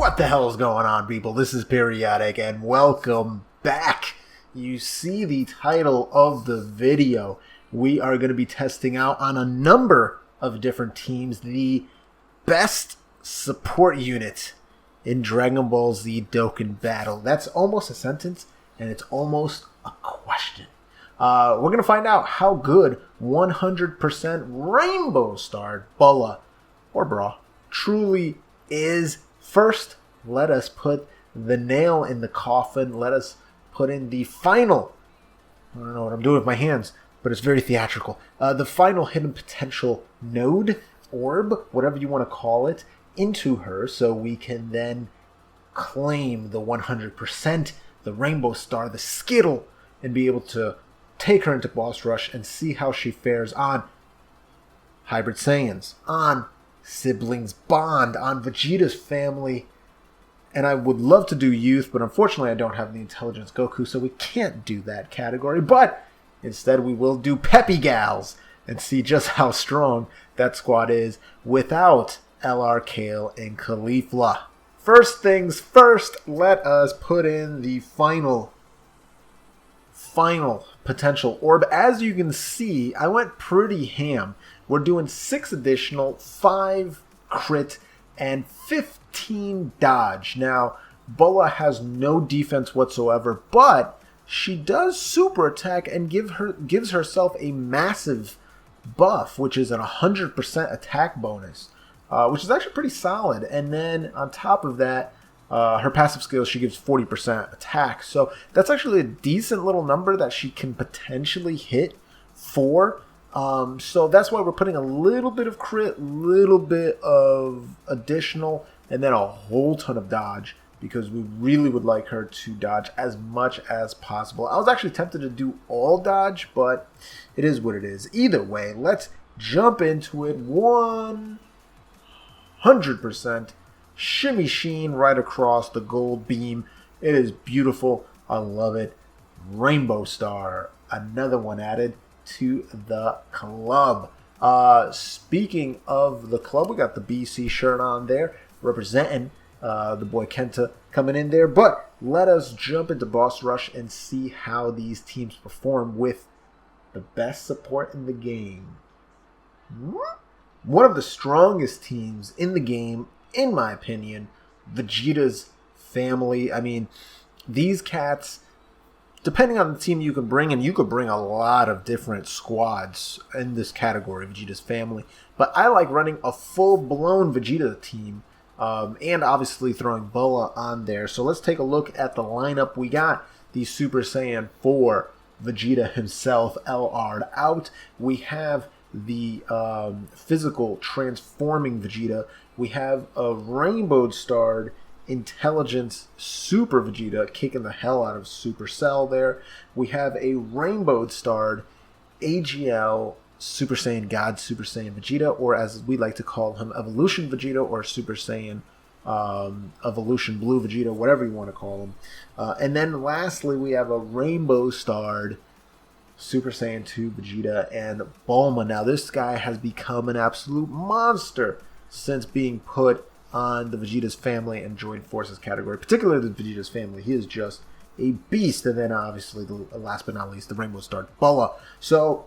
What the hell is going on, people? This is Periodic, and welcome back. You see the title of the video. We are going to be testing out on a number of different teams the best support unit in Dragon Ball Z Dokkan Battle. That's almost a sentence, and it's almost a question. We're going to find out how good 100% Rainbow Star Bulla or Bra truly is. First, let us put the nail in the coffin. Let us put in the final, I don't know what I'm doing with my hands, but it's very theatrical. The final hidden potential node, orb, whatever you want to call it, into her so we can then claim the 100%, the Rainbow Star, the Skittle, and be able to take her into Boss Rush and see how she fares on Hybrid Saiyans, on Siblings Bond, on Vegeta's family. And I would love to do youth, but unfortunately I don't have the Intelligence Goku, so we can't do that category. But instead we will do Peppy Gals and see just how strong that squad is without LR Kale and Caulifla. First things first, let us put in the final potential orb. As you can see, I went pretty ham. We're doing 6 additional, 5 crit, and 15 dodge. Now, Bulla has no defense whatsoever, but she does super attack and gives herself a massive buff, which is an 100% attack bonus, which is actually pretty solid. And then on top of that, her passive skills, she gives 40% attack. So that's actually a decent little number that she can potentially hit for. So that's why we're putting a little bit of crit, little bit of additional, and then a whole ton of dodge, because we really would like her to dodge as much as possible. I was actually tempted to do all dodge, but it is what it is. Either way, let's jump into it. 100% shimmy sheen right across the gold beam. It is beautiful. I love it. Rainbow Star, another one added to the club. Speaking of the club, we got the BC shirt on there representing the boy Kenta coming in there. But let us jump into Boss Rush and see how these teams perform with the best support in the game. One of the strongest teams in the game, in my opinion, Vegeta's family. I mean, these cats, depending on the team you can bring, and you could bring a lot of different squads in this category, Vegeta's family. But I like running a full-blown Vegeta team, and obviously throwing Bulla on there. So let's take a look at the lineup. We got the Super Saiyan 4 Vegeta himself, LR'd out. We have the physical transforming Vegeta. We have a Rainbow Starred Intelligence Super Vegeta kicking the hell out of Super Cell there. We have a Rainbow Starred AGL Super Saiyan God Super Saiyan Vegeta, or as we like to call him, Evolution Vegeta, or Super Saiyan Evolution Blue Vegeta, whatever you want to call him. And then lastly, we have a Rainbow Starred Super Saiyan 2 Vegeta and Bulma. Now this guy has become an absolute monster since being put on the Vegeta's family and Droid Forces category, particularly the Vegeta's family. He is just a beast. And then obviously, the last but not least, the Rainbow Star Bulla. So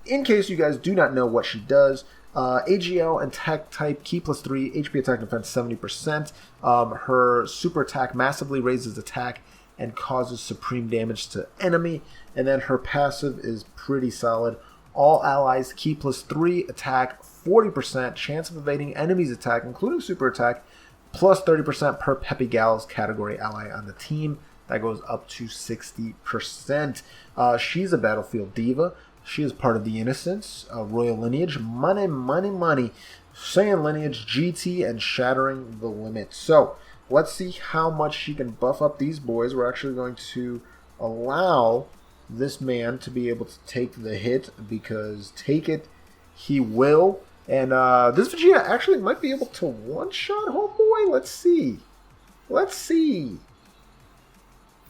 in case you guys do not know what she does, AGL and Tech type, Ki +3, HP attack defense 70%. Her super attack massively raises attack and causes supreme damage to enemy. And then her passive is pretty solid. All allies, Ki +3, attack 40%, chance of evading enemies' attack, including super attack, plus 30% per Peppy Gals category ally on the team. That goes up to 60%. She's a battlefield diva. She is part of the Innocents, royal lineage, money, Saiyan lineage, GT, and shattering the limit. So let's see how much she can buff up these boys. We're actually going to allow this man to be able to take the hit, because take it he will. And this Vegeta actually might be able to one-shot homeboy. Let's see.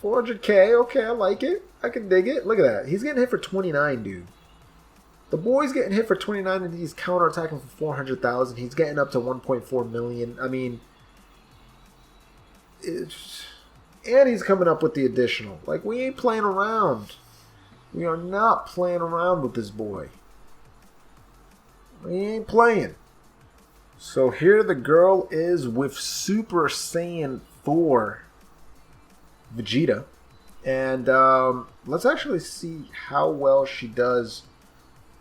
400k. Okay, I like it. I can dig it. Look at that. He's getting hit for 29, dude. The boy's getting hit for 29, and he's counterattacking for 400,000. He's getting up to 1.4 million. I mean, And he's coming up with the additional. Like, we ain't playing around. We are not playing around with this boy. We ain't playing. So here the girl is with Super Saiyan 4 Vegeta. And let's actually see how well she does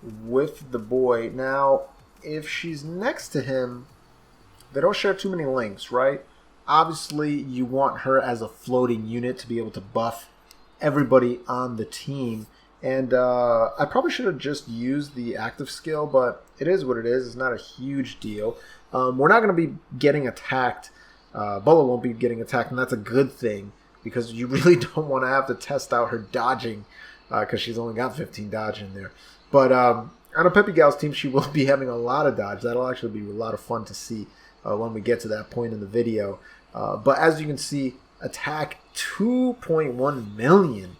with the boy. Now, if she's next to him, they don't share too many links, right? Obviously, you want her as a floating unit to be able to buff everybody on the team. And I probably should have just used the active skill, but it is what it is. It's not a huge deal. We're not going to be getting attacked. Bulla won't be getting attacked, and that's a good thing, because you really don't want to have to test out her dodging, because she's only got 15 dodge in there. But on a Peppy Gal's team, she will be having a lot of dodge. That'll actually be a lot of fun to see when we get to that point in the video. But as you can see, attack 2.1 million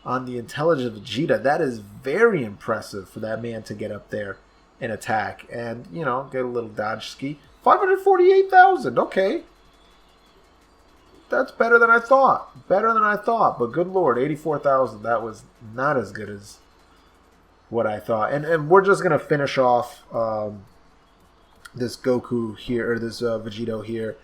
on the intelligent Vegeta. That is very impressive for that man to get up there and attack. And, you know, get a little dodge ski. 548,000. Okay. That's better than I thought. Better than I thought. But good lord, 84,000. That was not as good as what I thought. And we're just going to finish off this Goku here, or this Vegito here.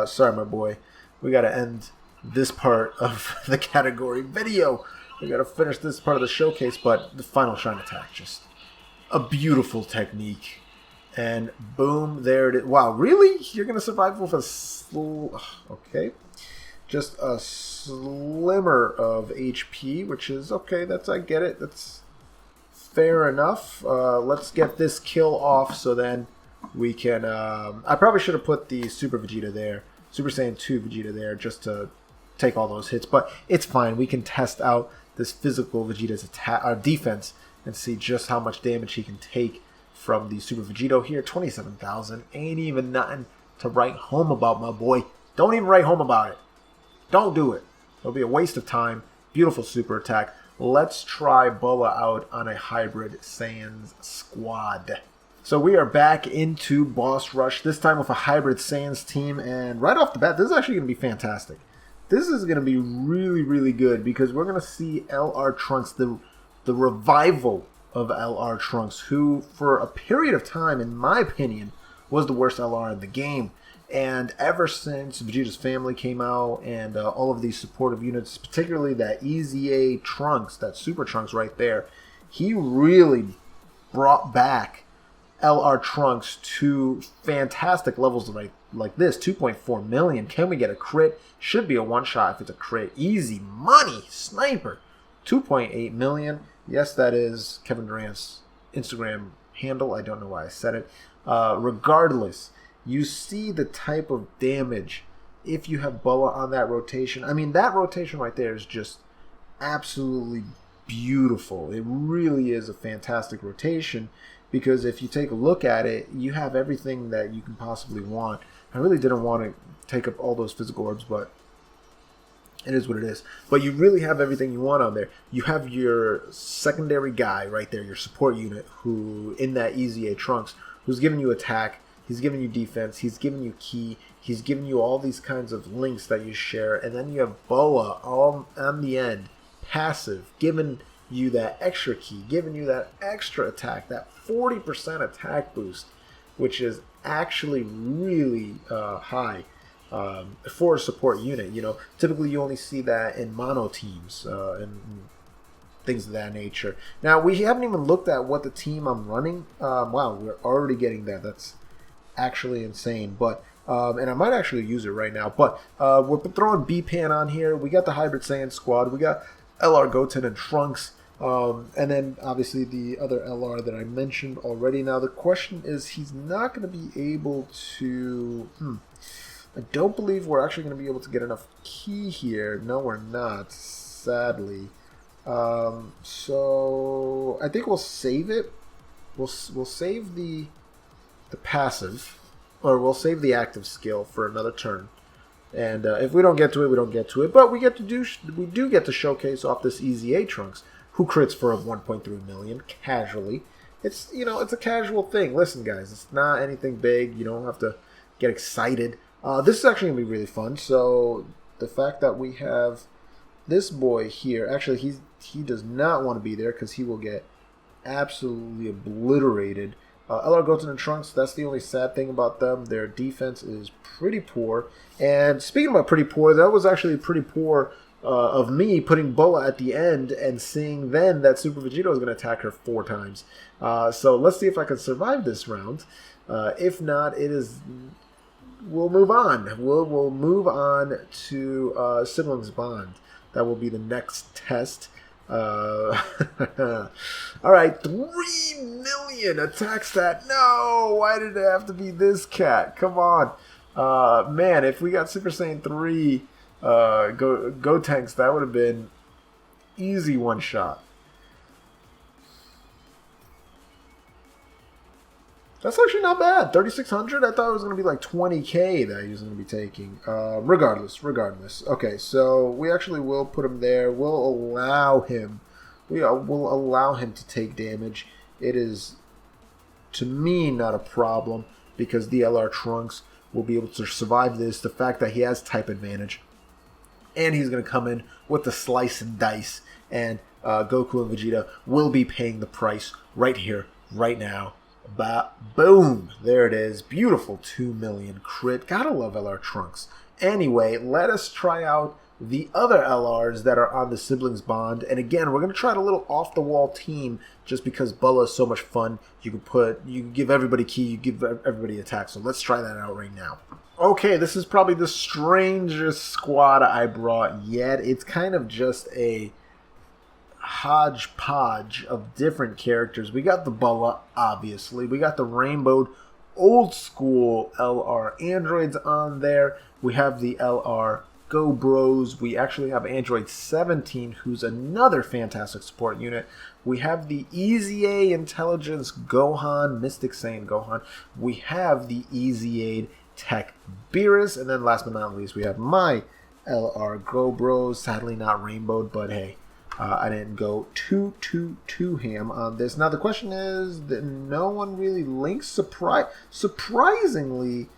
Sorry, my boy. We got to end this part of the category video. We got to finish this part of the showcase, but the final Shine attack, just a beautiful technique. And boom, there it is. Wow, really? You're going to survive with a okay. Just a slimmer of HP, which is okay. That's, I get it. That's fair enough. Let's get this kill off so then we can... I probably should have put the Super Vegeta there. Super Saiyan 2 Vegeta there just to take all those hits. But it's fine. We can test out this physical Vegeta's defense and see just how much damage he can take from the Super Vegito here. 27,000. Ain't even nothing to write home about, my boy. Don't even write home about it. Don't do it. It'll be a waste of time. Beautiful super attack. Let's try Bulla out on a hybrid Saiyans squad. So we are back into Boss Rush, this time with a hybrid Saiyans team. And right off the bat, this is actually going to be fantastic. This is going to be really, really good, because we're going to see LR Trunks, the revival of LR Trunks, who for a period of time, in my opinion, was the worst LR in the game. And ever since Vegeta's family came out and all of these supportive units, particularly that EZA Trunks, that Super Trunks right there, he really brought back LR Trunks to fantastic levels like this. 2.4 million. Can we get a crit? Should be a one-shot if it's a crit. Easy money. Sniper. 2.8 million. Yes, that is Kevin Durant's Instagram handle. I don't know why I said it. Regardless, you see the type of damage if you have Bulla on that rotation. I mean, that rotation right there is just absolutely beautiful. It really is a fantastic rotation, because if you take a look at it, you have everything that you can possibly want. I really didn't want to take up all those physical orbs, but it is what it is. But you really have everything you want on there. You have your secondary guy right there, your support unit, who in that EZA Trunks, who's giving you attack, he's giving you defense, he's giving you key, he's giving you all these kinds of links that you share. And then you have Bulla all on the end, passive, giving you that extra key, giving you that extra attack, that 40% attack boost, which is actually really high for a support unit. You know, typically you only see that in mono teams and things of that nature. Now, we haven't even looked at what the team I'm running. Wow, we're already getting that. That's actually insane. But and I might actually use it right now. But we're throwing B-Pan on here. We got the Hybrid Saiyan squad. We got LR Goten and Trunks. And then obviously the other LR that I mentioned already. Now the question is, he's not going to be able to... I don't believe we're actually going to be able to get enough key here. No, we're not, sadly. So I think we'll save it. We'll save the passive, or we'll save the active skill for another turn. And if we don't get to it, we don't get to it. But we do get to showcase off this EZA Trunks, who crits for 1.3 million casually. It's, you know, it's a casual thing. Listen, guys, it's not anything big. You don't have to get excited This is actually going to be really fun. So the fact that we have this boy here, actually he does not want to be there because he will get absolutely obliterated. LR Goten and Trunks, that's the only sad thing about them. Their defense is pretty poor. And speaking about pretty poor, that was actually pretty poor of me putting Bulla at the end and seeing then that Super Vegeta was going to attack her 4 times. So let's see if I can survive this round. If not, we'll move on. We'll move on to Siblings Bond. That will be the next test. All right, 3 million attack stat. No, why did it have to be this cat? Come on, man. If we got Super Saiyan 3 Go Tanks, that would have been easy one shot. That's actually not bad. 3,600. I thought it was going to be like 20K that he was going to be taking. Regardless. Okay, so we actually will put him there. We'll allow him. We'll allow him to take damage. It is, to me, not a problem because the LR Trunks will be able to survive this. The fact that he has type advantage, and he's going to come in with the slice and dice, and Goku and Vegeta will be paying the price right here, right now. Boom! There it is. Beautiful 2 million crit. Gotta love LR Trunks. Anyway, let us try out the other LRs that are on the Siblings Bond. And again, we're going to try out a little off-the-wall team just because Bulla is so much fun. You can give everybody ki, you give everybody attack. So let's try that out right now. Okay, this is probably the strangest squad I brought yet. It's kind of just a hodgepodge of different characters. We got the Bulla, obviously. We got the rainbowed old school LR androids on there. We have the LR Go Bros. We actually have Android 17, who's another fantastic support unit. We have the Easy A Intelligence Gohan, Mystic Saiyan Gohan. We have the Easy Aid Tech Beerus. And then last but not least, we have my LR Go Bros. Sadly not rainbowed, but hey, I didn't go too ham on this. Now the question is that no one really links. Surprisingly,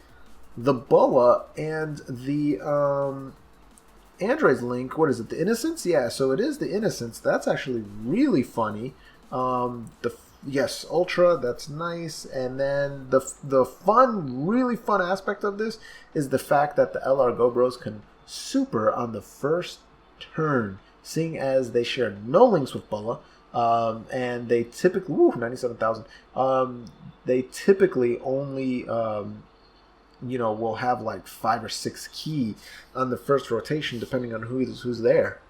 the Bulla and the androids link. What is it? The Innocence? Yeah, so it is the Innocence. That's actually really funny. Yes, Ultra. That's nice. And then the really fun aspect of this is the fact that the LR Go Bros can super on the first turn, seeing as they share no links with Bulla, and they typically, 97,000, they typically only, will have like 5 or 6 ki on the first rotation, depending on who's there.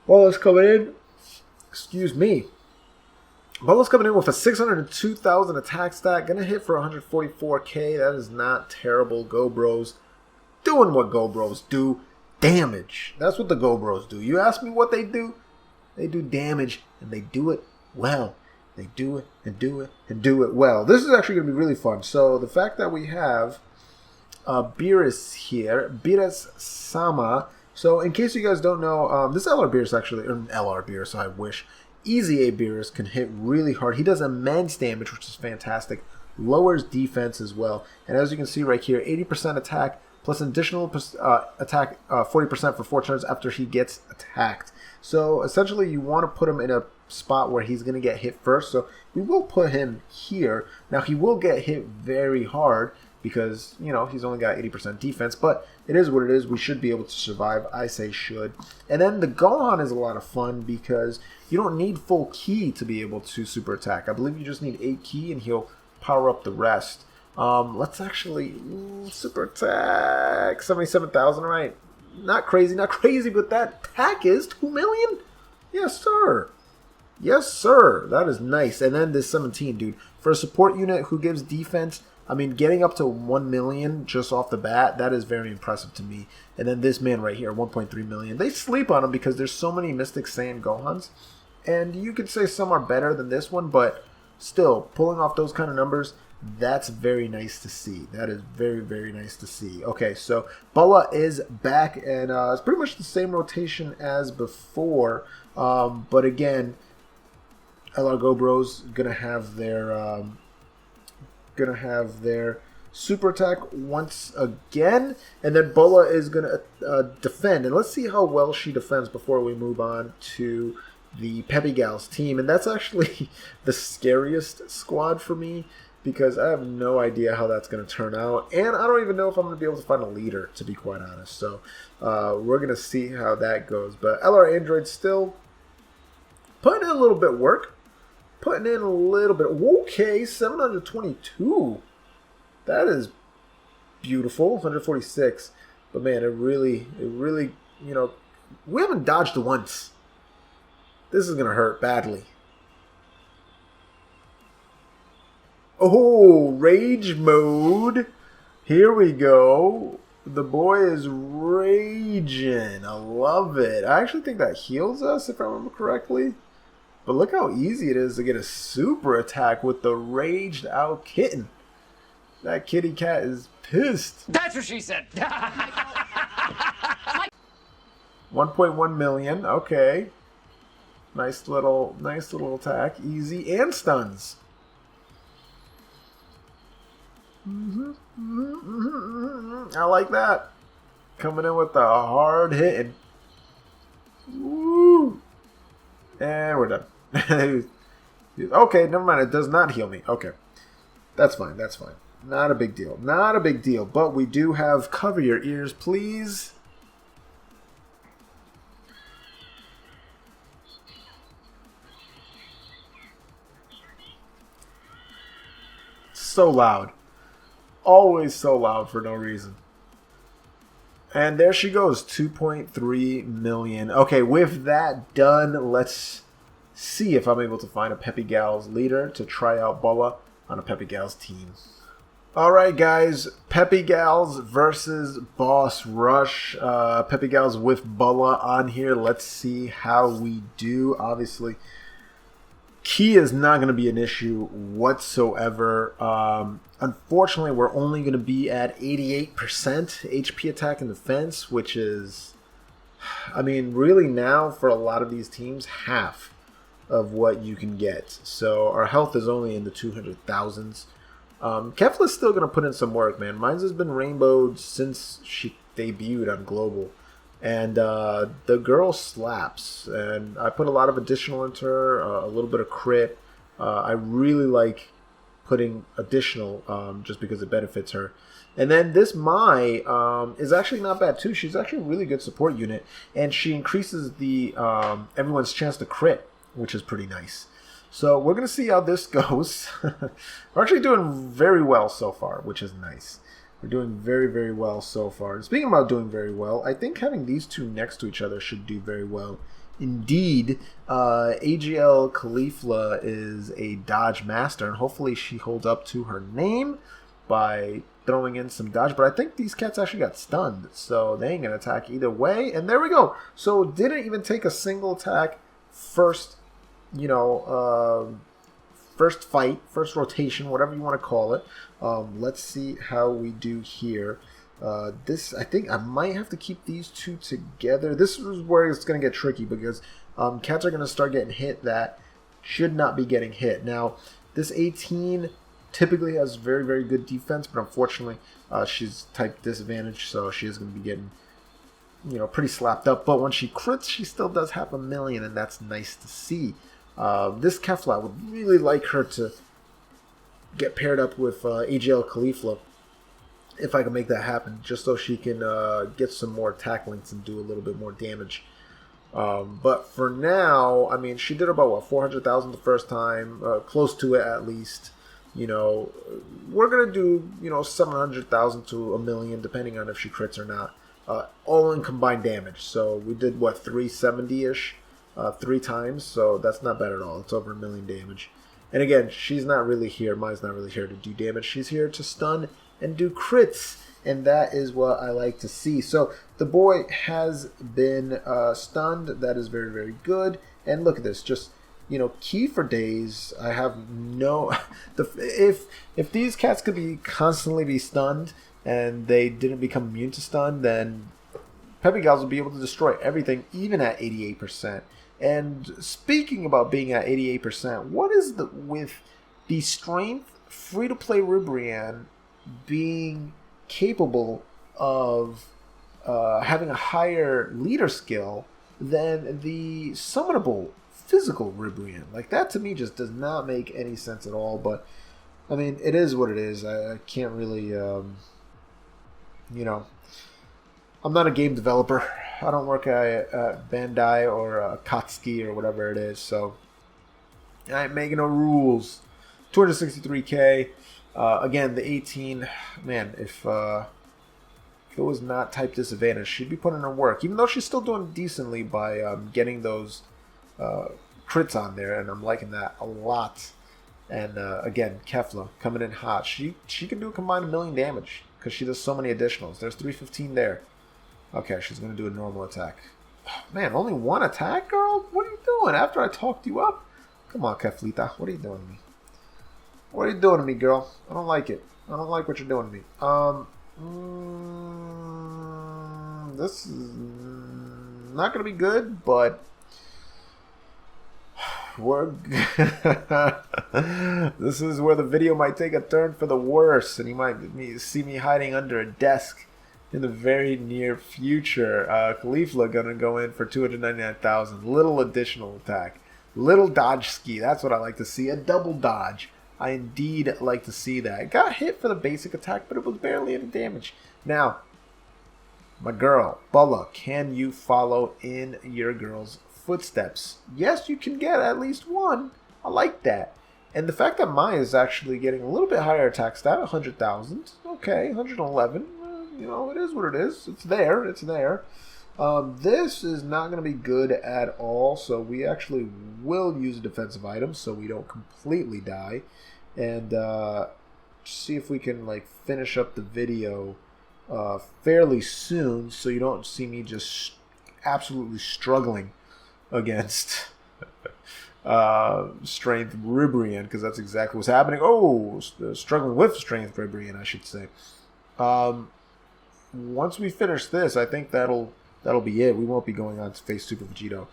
Bulla's coming in, excuse me. Bulla's coming in with a 602,000 attack stat, gonna hit for 144k. That is not terrible. Go Bros doing what Go Bros do. Damage. That's what the Go Bros do. You ask me what they do? They do damage, and they do it well. They do it and do it and do it well. This is actually going to be really fun. So the fact that we have Beerus here, Beerus Sama. So in case you guys don't know, this LR Beerus actually, or LR Beerus, I wish. Easy A Beerus can hit really hard. He does immense damage, which is fantastic. Lowers defense as well. And as you can see right here, 80% attack, plus an additional attack 40% for 4 turns after he gets attacked. So essentially you want to put him in a spot where he's going to get hit first. So we will put him here. Now he will get hit very hard because, he's only got 80% defense. But it is what it is. We should be able to survive. I say should. And then the Gohan is a lot of fun because you don't need full ki to be able to super attack. I believe you just need 8 ki and he'll power up the rest. Let's actually super attack 77,000, right? Not crazy, but that attack is 2 million. Yes, sir. Yes, sir. That is nice. And then this 17, dude, for a support unit who gives defense, I mean, getting up to 1 million just off the bat, that is very impressive to me. And then this man right here, 1.3 million. They sleep on him because there's so many Mystic Saiyan Gohans, and you could say some are better than this one, but still pulling off those kind of numbers. That's very nice to see. That is very, very nice to see. Okay, so Bulla is back, and it's pretty much the same rotation as before. But again, LR Go Bros gonna have their super attack once again, and then Bulla is going to defend. And let's see how well she defends before we move on to the Peppy Gals team. And that's actually the scariest squad for me, because I have no idea how that's going to turn out. And I don't even know if I'm going to be able to find a leader, to be quite honest. So we're going to see how that goes. But LR Android still putting in a little bit of work. Putting in a little bit. Okay, 722. That is beautiful. 146. But man, it really, you know, we haven't dodged once. This is going to hurt badly. Oh, rage mode. Here we go. The boy is raging. I love it. I actually think that heals us, if I remember correctly. But look how easy it is to get a super attack with the raged out kitten. That kitty cat is pissed. That's what she said. 1.1 million. Okay. Nice little attack. Easy and stuns. I like that. Coming in with the hard hitting. Woo! And we're done. Okay, never mind. It does not heal me. Okay. That's fine. That's fine. Not a big deal. Not a big deal. But we do have cover your ears, please. So loud. Always so loud for no reason. And there she goes, 2.3 million. Okay, with that done, let's see if I'm able to find a Peppy Gals leader to try out Bulla on a Peppy Gals team. Alright guys, Peppy Gals versus Boss Rush. Peppy Gals with Bulla on here. Let's see how we do. Obviously, Ki is not going to be an issue whatsoever. Unfortunately, we're only going to be at 88% HP attack and defense, which is, I mean, really now for a lot of these teams, half of what you can get. So our health is only in the 200,000s. Kefla's still going to put in some work, man. Mine's has been rainbowed since she debuted on Global. And the girl slaps. And I put a lot of additional into her, a little bit of crit. I really like putting additional just because it benefits her. And then this Mai is actually not bad too. She's actually a really good support unit. And she increases the everyone's chance to crit, which is pretty nice. So we're going to see how this goes. We're actually doing very well so far, which is nice. We're doing very, very well so far. And speaking about doing very well, I think having these two next to each other should do very well. Indeed, AGL Khalifla is a dodge master, and hopefully she holds up to her name by throwing in some dodge. But I think these cats actually got stunned, so they ain't going to attack either way. And there we go. So didn't even take a single attack first, you know, first fight, first rotation, whatever you want to call it. Let's see how we do here. This, I think I might have to keep these two together. This is where it's going to get tricky because cats are going to start getting hit that should not be getting hit. Now, this 18 typically has very, very good defense, but unfortunately, she's type disadvantage, so she is going to be getting, you know, pretty slapped up. But when she crits, she still does half a million, and that's nice to see. This Kefla, I would really like her to get paired up with AGL Khalifla if I can make that happen, just so she can get some more attack links and do a little bit more damage. But for now, I mean, she did about, what, 400,000 the first time, close to it at least. You know, we're going to do, you know, 700,000 to a million, depending on if she crits or not, all in combined damage. So we did, what, 370-ish? 3 times, so that's not bad at all. It's over 1 million damage. And again, she's not really here. Mai's not really here to do damage. She's here to stun and do crits, and that is what I like to see. So the boy has been stunned. That is very, very good. And look at this, just, you know, Ki for days. I have no if these cats could be constantly be stunned and they didn't become immune to stun, then Peppy Gals would be able to destroy everything, even at 88%. And speaking about being at 88%, what is with the strength free-to-play Ribrianne being capable of having a higher leader skill than the summonable physical Ribrian. Like, that to me just does not make any sense at all. But I mean, it is what it is. I can't really, you know, I'm not a game developer. I don't work at Bandai or Katsuki or whatever it is. So I ain't making no rules. 263K. Again, the 18. Man, if it was not type disadvantage, she'd be putting in work. Even though she's still doing decently by getting those crits on there, and I'm liking that a lot. And again, Kefla coming in hot. She can do a combined 1 million damage because she does so many additionals. There's 315 there. Okay, she's going to do a normal attack. Man, only one attack, girl? What are you doing after I talked you up? Come on, Keflita. What are you doing to me? What are you doing to me, girl? I don't like it. I don't like what you're doing to me. This is not going to be good, but this is where the video might take a turn for the worse, and you might see me hiding under a desk in the very near future. Caulifla gonna go in for 299,000. Little additional attack, little dodge ski. That's what I like to see. A double dodge. I indeed like to see that. Got hit for the basic attack, but it was barely any damage. Now, my girl Bulla, can you follow in your girl's footsteps? Yes, you can get at least one. I like that. And the fact that Maya is actually getting a little bit higher attack stat, 100,000. Okay, 111. You know, it is what it is. It's there. It's there. This is not going to be good at all. So we actually will use a defensive item so we don't completely die. And see if we can like finish up the video fairly soon so you don't see me just absolutely struggling against Strength Ribrian, because that's exactly what's happening. Oh, struggling with Strength Ribrian, I should say. Once we finish this, I think that'll be it. We won't be going on to face Super Vegito,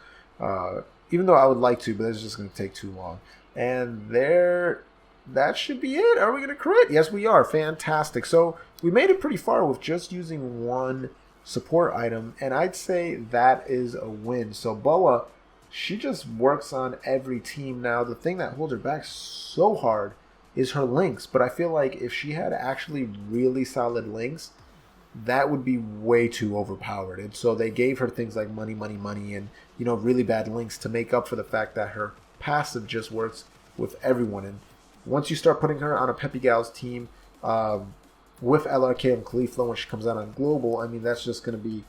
even though I would like to, but it's just going to take too long. And that should be it. Are we going to crit? Yes, we are. Fantastic. So we made it pretty far with just using one support item, and I'd say that is a win. So Bulla, she just works on every team now. The thing that holds her back so hard is her links, but I feel like if she had actually really solid links, that would be way too overpowered. And so they gave her things like money, and, you know, really bad links to make up for the fact that her passive just works with everyone. And once you start putting her on a Peppy Gal's team with LRK and Caulifla when she comes out on Global, I mean, that's just going to be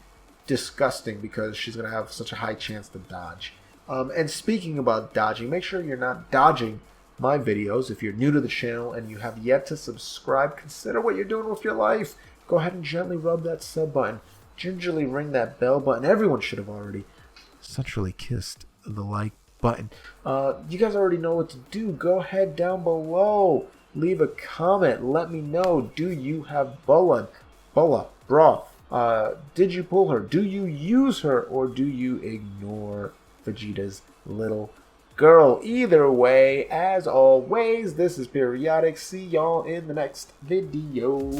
disgusting because she's going to have such a high chance to dodge. And speaking about dodging, make sure you're not dodging my videos. If you're new to the channel and you have yet to subscribe, consider what you're doing with your life. Go ahead and gently rub that sub button. Gingerly ring that bell button. Everyone should have already centrally kissed the like button. You guys already know what to do. Go ahead down below. Leave a comment. Let me know. Do you have Bulla, bra? Did you pull her? Do you use her? Or do you ignore Vegeta's little girl? Either way, as always, this is Periodic. See y'all in the next video.